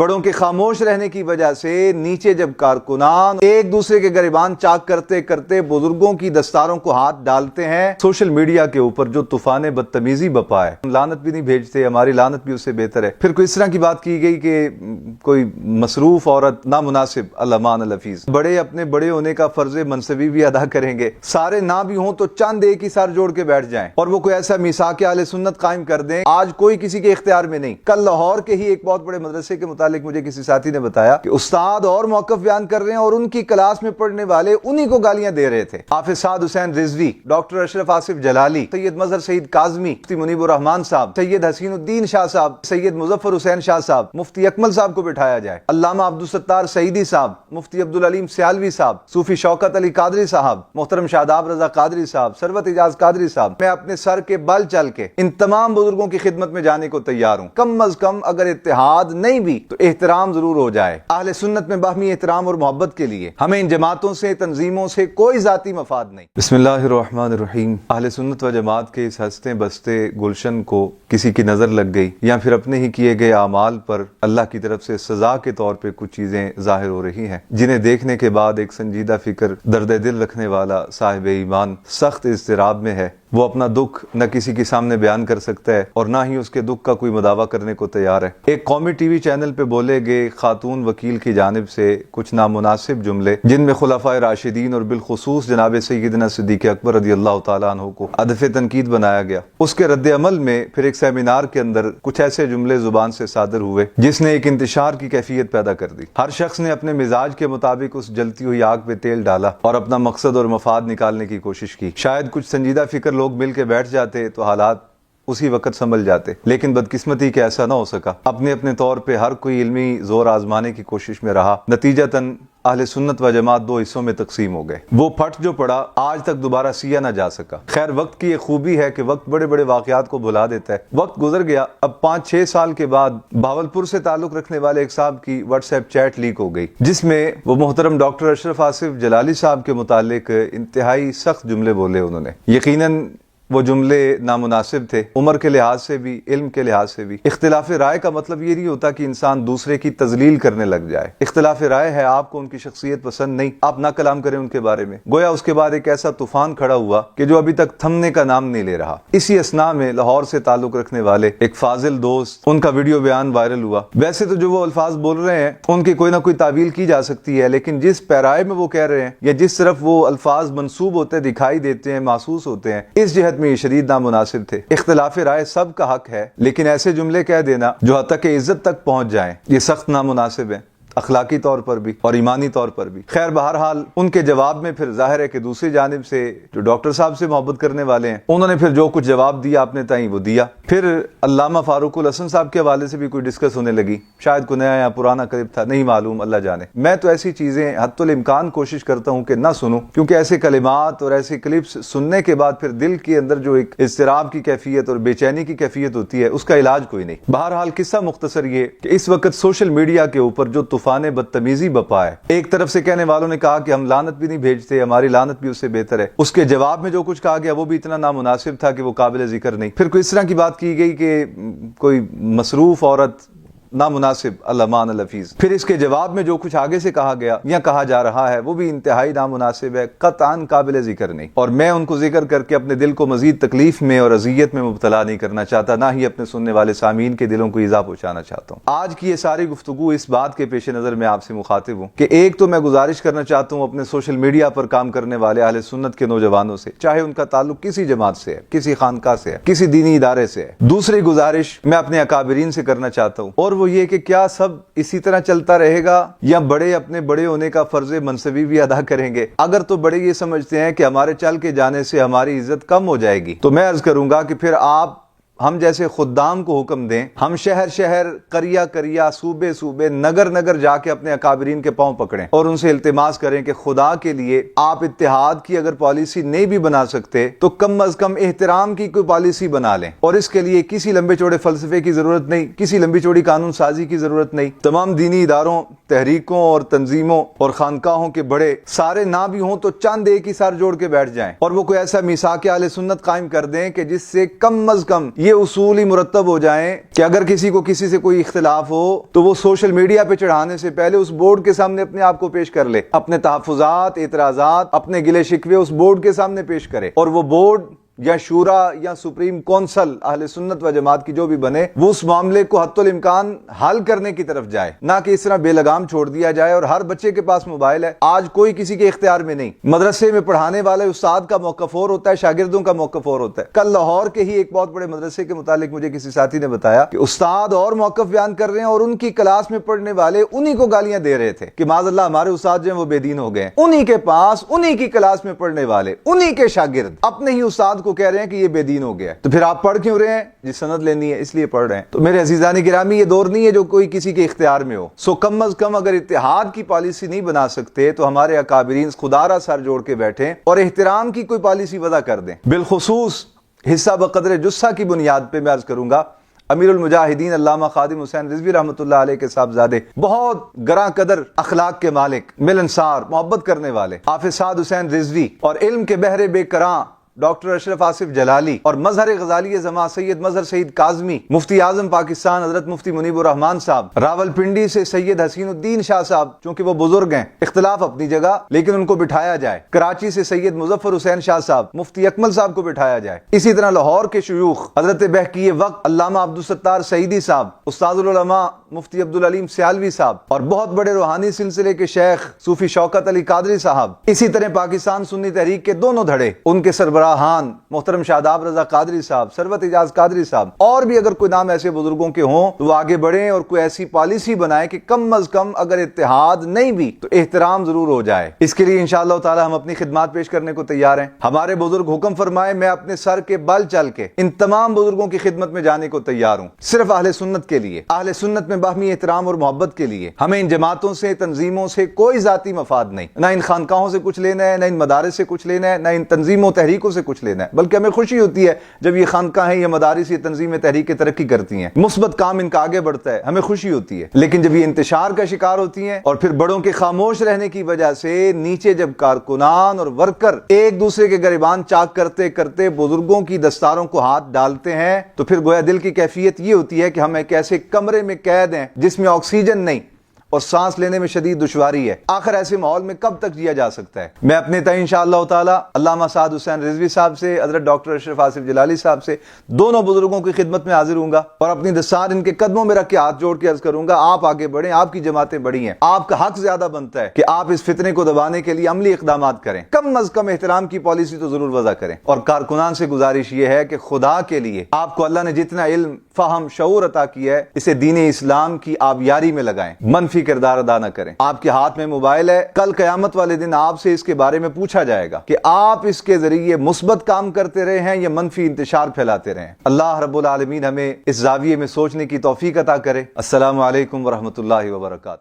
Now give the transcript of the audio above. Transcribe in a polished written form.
بڑوں کے خاموش رہنے کی وجہ سے نیچے جب کارکنان ایک دوسرے کے گریبان چاک کرتے کرتے بزرگوں کی دستاروں کو ہاتھ ڈالتے ہیں سوشل میڈیا کے اوپر جو طوفان بدتمیزی بپا ہے، لعنت بھی نہیں بھیجتے، ہماری لعنت بھی اس سے بہتر ہے۔ پھر کوئی اس طرح کی بات کی گئی کہ کوئی مصروف عورت نامناسب، الامان الحفیظ، بڑے اپنے بڑے ہونے کا فرض منصبی بھی ادا کریں گے، سارے نہ بھی ہوں تو چند ایک ہی سر جوڑ کے بیٹھ جائیں اور وہ کوئی ایسا میثاق اہل سنت قائم کر دیں۔ آج کوئی کسی کے اختیار میں نہیں۔ کل لاہور کے ہی ایک بہت بڑے مدرسے کے متعلق مجھے کسی ساتھی نے بتایا کہ استاد اور موقف بیان کر رہے ہیں اور ان کی کلاس میں پڑھنے والے انہی کو گالیاں دے رہے تھے۔ حافظ سعد حسین رضوی، ڈاکٹر اشرف آصف جلالی، سید مظہر سعید کاظمی، مفتی منیب الرحمان صاحب، سید حسین الدین شاہ صاحب، سید مظفر حسین شاہ صاحب، مفتی اکمل صاحب کو بٹھایا جائے، علامہ عبدالستار سعیدی صاحب، مفتی عبدالعلیم سیالوی صاحب، صوفی شوکت علی قادری صاحب، محترم شاداب رضا قادری صاحب، ثروت اجاز قادری صاحب۔ میں اپنے سر کے بل چل کے ان تمام بزرگوں کی خدمت میں جانے کو تیار ہوں۔ کم از کم اگر اتحاد نہیں بھی تو احترام ضرور ہو جائے۔ اہل سنت میں باہمی احترام اور محبت کے لیے ہمیں ان جماعتوں سے، تنظیموں سے کوئی ذاتی مفاد نہیں۔ بسم اللہ الرحمن الرحیم۔ اہل سنت و جماعت کے اس ہنستے بستے گلشن کو کسی کی نظر لگ گئی یا پھر اپنے ہی کیے گئے اعمال پر اللہ کی طرف سے سزا کے طور پہ کچھ چیزیں ظاہر ہو رہی ہیں، جنہیں دیکھنے کے بعد ایک سنجیدہ فکر، درد دل رکھنے والا صاحب ایمان سخت اضطراب میں ہے۔ وہ اپنا دکھ نہ کسی کے سامنے بیان کر سکتا ہے اور نہ ہی اس کے دکھ کا کوئی مداوع کرنے کو تیار ہے۔ ایک قومی ٹی وی چینل پہ بولے گئے خاتون وکیل کی جانب سے کچھ نامناسب جملے، جن میں خلفائے راشدین اور بالخصوص جناب سیدنا صدیق اکبر رضی اللہ تعالیٰ عنہ کو ہدف تنقید بنایا گیا، اس کے رد عمل میں پھر ایک سیمینار کے اندر کچھ ایسے جملے زبان سے صادر ہوئے جس نے ایک انتشار کی کیفیت پیدا کر دی۔ ہر شخص نے اپنے مزاج کے مطابق اس جلتی ہوئی آگ پہ تیل ڈالا اور اپنا مقصد اور مفاد نکالنے کی کوشش کی۔ شاید کچھ سنجیدہ فکر لوگ مل کے بیٹھ جاتے تو حالات اسی وقت سنبھل جاتے، لیکن بدقسمتی کہ ایسا نہ ہو سکا۔ اپنے اپنے طور پہ ہر کوئی علمی زور آزمانے کی کوشش میں رہا، نتیجتاً اہل سنت و جماعت دو حصوں میں تقسیم ہو گئے۔ وہ پھٹ جو پڑا آج تک دوبارہ سیا نہ جا سکا۔ خیر، وقت کی یہ خوبی ہے کہ وقت بڑے بڑے واقعات کو بھلا دیتا ہے۔ وقت گزر گیا، اب 5-6 سال کے بعد بھاولپور سے تعلق رکھنے والے ایک صاحب کی واٹس ایپ چیٹ لیک ہو گئی، جس میں وہ محترم ڈاکٹر اشرف آصف جلالی صاحب کے متعلق انتہائی سخت جملے بولے انہوں نے۔ یقیناً وہ جملے نامناسب تھے، عمر کے لحاظ سے بھی، علم کے لحاظ سے بھی۔ اختلاف رائے کا مطلب یہ نہیں ہوتا کہ انسان دوسرے کی تذلیل کرنے لگ جائے۔ اختلاف رائے ہے آپ کو ان کی شخصیت پسند نہیں، آپ نہ کلام کریں ان کے بارے میں۔ گویا اس کے بعد ایک ایسا طوفان کھڑا ہوا کہ جو ابھی تک تھمنے کا نام نہیں لے رہا۔ اسی اثناء میں لاہور سے تعلق رکھنے والے ایک فاضل دوست، ان کا ویڈیو بیان وائرل ہوا۔ ویسے تو جو وہ الفاظ بول رہے ہیں ان کی کوئی نہ کوئی تعویل کی جا سکتی ہے، لیکن جس پیرائے میں وہ کہہ رہے ہیں یا جس طرف وہ الفاظ منسوب ہوتے دکھائی دیتے ہیں، محسوس ہوتے ہیں، اس جہت میں یہ شدید نامناسب تھے۔ اختلاف رائے سب کا حق ہے، لیکن ایسے جملے کہہ دینا جو حد تک عزت تک پہنچ جائیں، یہ سخت نامناسب ہے، اخلاقی طور پر بھی اور ایمانی طور پر بھی۔ خیر، بہرحال ان کے جواب میں پھر ظاہر ہے کہ دوسری جانب سے جو ڈاکٹر صاحب سے محبت کرنے والے ہیں، انہوں نے پھر جو کچھ جواب دیا اپنے تائیں وہ دیا۔ پھر علامہ فاروق الحسن صاحب کے حوالے سے بھی کوئی ڈسکس ہونے لگی، شاید کوئی نیا یا پرانا کلپ تھا، نہیں معلوم، اللہ جانے۔ میں تو ایسی چیزیں حتی الامکان کوشش کرتا ہوں کہ نہ سنوں، کیونکہ ایسے کلمات اور ایسے کلپس سننے کے بعد پھر دل کے اندر جو ایک اضطراب کی کیفیت اور بے چینی کی کیفیت ہوتی ہے، اس کا علاج کوئی نہیں۔ بہرحال قصہ مختصر یہ کہ اس وقت سوشل میڈیا کے اوپر جو طوفان بدتمیزی بپا ہے، ایک طرف سے کہنے والوں نے کہا کہ ہم لعنت بھی نہیں بھیجتے، ہماری لعنت بھی اس سے بہتر ہے، اس کے جواب میں جو کچھ کہا گیا وہ بھی اتنا نامناسب تھا کہ وہ قابل ذکر نہیں۔ پھر کوئی اس طرح کی بات کی گئی کہ کوئی مصروف عورت نامناسب، الامان الحفیظ۔ پھر اس کے جواب میں جو کچھ آگے سے کہا گیا یا کہا جا رہا ہے وہ بھی انتہائی نامناسب ہے، قطعاً قابل ذکر نہیں، اور میں ان کو ذکر کر کے اپنے دل کو مزید تکلیف میں اور اذیت میں مبتلا نہیں کرنا چاہتا، نہ ہی اپنے سننے والے سامعین کے دلوں کو ایذا پہنچانا چاہتا ہوں۔ آج کی یہ ساری گفتگو اس بات کے پیش نظر میں آپ سے مخاطب ہوں کہ ایک تو میں گزارش کرنا چاہتا ہوں اپنے سوشل میڈیا پر کام کرنے والے اہل سنت کے نوجوانوں سے، چاہے ان کا تعلق کسی جماعت سے ہے، کسی خانقاہ سے ہے، کسی دینی ادارے سے ہے۔ دوسری گزارش میں اپنے اکابرین سے کرنا چاہتا ہوں، اور وہ یہ کہ کیا سب اسی طرح چلتا رہے گا یا بڑے اپنے بڑے ہونے کا فرض منصبی بھی ادا کریں گے؟ اگر تو بڑے یہ سمجھتے ہیں کہ ہمارے چل کے جانے سے ہماری عزت کم ہو جائے گی، تو میں عرض کروں گا کہ پھر آپ ہم جیسے خدام کو حکم دیں، ہم شہر شہر، قریہ قریہ، صوبے صوبے، نگر نگر جا کے اپنے اکابرین کے پاؤں پکڑیں اور ان سے التماس کریں کہ خدا کے لیے آپ اتحاد کی اگر پالیسی نہیں بھی بنا سکتے تو کم از کم احترام کی کوئی پالیسی بنا لیں، اور اس کے لیے کسی لمبے چوڑے فلسفے کی ضرورت نہیں، کسی لمبی چوڑی قانون سازی کی ضرورت نہیں۔ تمام دینی اداروں، تحریکوں اور تنظیموں اور خانقاہوں کے بڑے سارے نہ بھی ہوں تو چند ایک ہی سر جوڑ کے بیٹھ جائیں اور وہ کوئی ایسا میثاق اہل سنت قائم کر دیں کہ جس سے کم از کم یہ یہ اصول ہی مرتب ہو جائیں کہ اگر کسی کو کسی سے کوئی اختلاف ہو تو وہ سوشل میڈیا پہ چڑھانے سے پہلے اس بورڈ کے سامنے اپنے آپ کو پیش کر لے، اپنے تحفظات، اعتراضات، اپنے گلے شکوے اس بورڈ کے سامنے پیش کرے، اور وہ بورڈ یا شورا یا سپریم کونسل اہل سنت و جماعت کی جو بھی بنے، وہ اس معاملے کو حتی الامکان حل کرنے کی طرف جائے، نہ کہ اس طرح بے لگام چھوڑ دیا جائے۔ اور ہر بچے کے پاس موبائل ہے، آج کوئی کسی کے اختیار میں نہیں۔ مدرسے میں پڑھانے والے استاد کا موقف اور ہوتا ہے، شاگردوں کا موقف اور ہوتا ہے۔ کل لاہور کے ہی ایک بہت بڑے مدرسے کے متعلق مجھے کسی ساتھی نے بتایا کہ استاد اور موقف بیان کر رہے ہیں اور ان کی کلاس میں پڑھنے والے انہی کو گالیاں دے رہے تھے کہ معاذ اللہ ہمارے استاد جو ہیں وہ بے دین ہو گئے ہیں۔ انہی کے پاس، انہی کی کلاس میں پڑھنے والے، انہی کے شاگرد اپنے ہی استاد کو کہہ رہے ہیں کہ یہ بے دین ہو گیا ہے۔ تو پھر آپ پڑھ کیوں رہے ہیں؟ جی سند لینی ہے اس لیے پڑھ رہے ہیں۔ تو میرے عزیزان گرامی، یہ دور نہیں ہے جو کوئی کسی کے اختیار میں ہو، سو کم از کم اگر اتحاد کی پالیسی نہیں بنا سکتے تو ہمارے اکابرین خدا را سر جوڑ کے بیٹھیں اور احترام کی کوئی پالیسی وضع کر دیں۔ بالخصوص حصہ بقدر جثہ کی بنیاد پہ میں عرض کروں گا، امیر المجاہدین علامہ خادم حسین رضوی رحمۃ اللہ علیہ کے صاحبزادے، بہت گراں قدر اخلاق کے مالک، ملنسار، محبت کرنے والے حافظ سعد حسین رضوی، اور علم کے بحر بے کراں ڈاکٹر اشرف آصف جلالی، اور مظہر غزالی زماں سید مظہر سعید کاظمی، مفتی اعظم پاکستان حضرت مفتی منیب الرحمان صاحب، راولپنڈی سے سید حسین الدین شاہ صاحب، چونکہ وہ بزرگ ہیں، اختلاف اپنی جگہ لیکن ان کو بٹھایا جائے۔ کراچی سے سید مظفر حسین شاہ صاحب، مفتی اکمل صاحب کو بٹھایا جائے۔ اسی طرح لاہور کے شیوخ حضرت بہکی وقت علامہ عبدالستار سعیدی صاحب، استاد العلماء مفتی عبدالعلیم سیالوی صاحب، اور بہت بڑے روحانی سلسلے کے شیخ صوفی شوکت علی قادری صاحب۔ اسی طرح پاکستان سنی تحریک کے دونوں دھڑے، ان کے سربراہان محترم شاداب رضا قادری صاحب، ثروت اعجاز قادری صاحب، اور بھی اگر کوئی نام ایسے بزرگوں کے ہوں تو وہ آگے بڑھیں اور کوئی ایسی پالیسی بنائیں کہ کم از کم اگر اتحاد نہیں بھی تو احترام ضرور ہو جائے۔ اس کے لیے انشاءاللہ تعالی ہم اپنی خدمات پیش کرنے کو تیار ہیں۔ ہمارے بزرگ حکم فرمائے، میں اپنے سر کے بل چل کے ان تمام بزرگوں کی خدمت میں جانے کو تیار ہوں، صرف اہل سنت کے لیے، اہل سنت میں باہمی احترام اور محبت کے لیے۔ ہمیں ان جماعتوں سے، تنظیموں سے کوئی ذاتی مفاد نہیں، نہ ان خانقاہوں سے کچھ لینا ہے، نہ ان مدارس سے کچھ لینا ہے، نہ ان تنظیموں تحریکوں سے کچھ لینا ہے، بلکہ ہمیں خوشی ہوتی ہے جب یہ خانقاہیں، یہ مدارس، یہ تنظیمیں تحریک ترقی کرتی ہیں، مثبت کام ان کا آگے بڑھتا ہے، ہمیں خوشی ہوتی ہے۔ لیکن جب یہ انتشار کا شکار ہوتی ہیں اور پھر بڑوں کے خاموش رہنے کی وجہ سے نیچے جب کارکنان اور ورکر ایک دوسرے کے گریبان چاک کرتے کرتے بزرگوں کی دستاروں کو ہاتھ ڈالتے ہیں، تو پھر گویا دل کی کیفیت یہ ہوتی ہے کہ ہم ایک ایسے کمرے میں قید ہیں جس میں آکسیجن نہیں اور سانس لینے میں شدید دشواری ہے۔ آخر ایسے ماحول میں کب تک جیا جا سکتا ہے؟ میں اپنے تئیں انشاءاللہ تعالی علامہ سعد حسین رضوی صاحب سے، حضرت ڈاکٹر اشرف آصف جلالی صاحب سے، دونوں بزرگوں کی خدمت میں حاضر ہوں گا اور اپنی دستار ان کے قدموں میں رکھ کے ہاتھ جوڑ کے عرض کروں گا، آپ آگے بڑھیں، آپ کی جماعتیں بڑی ہیں، آپ کا حق زیادہ بنتا ہے کہ آپ اس فتنے کو دبانے کے لیے عملی اقدامات کریں، کم از کم احترام کی پالیسی تو ضرور وضع کریں۔ اور کارکنان سے گزارش یہ ہے کہ خدا کے لیے آپ کو اللہ نے جتنا علم، فہم، شعور عطا کیا ہے، اسے دین اسلام کی آبیاری میں لگائیں، منفی کردار ادا نہ کریں۔ آپ کے ہاتھ میں موبائل ہے، کل قیامت والے دن آپ سے اس کے بارے میں پوچھا جائے گا کہ آپ اس کے ذریعے مثبت کام کرتے رہے ہیں یا منفی انتشار پھیلاتے رہے ہیں۔ اللہ رب العالمین ہمیں اس زاویے میں سوچنے کی توفیق عطا کرے۔ السلام علیکم ورحمۃ اللہ وبرکاتہ۔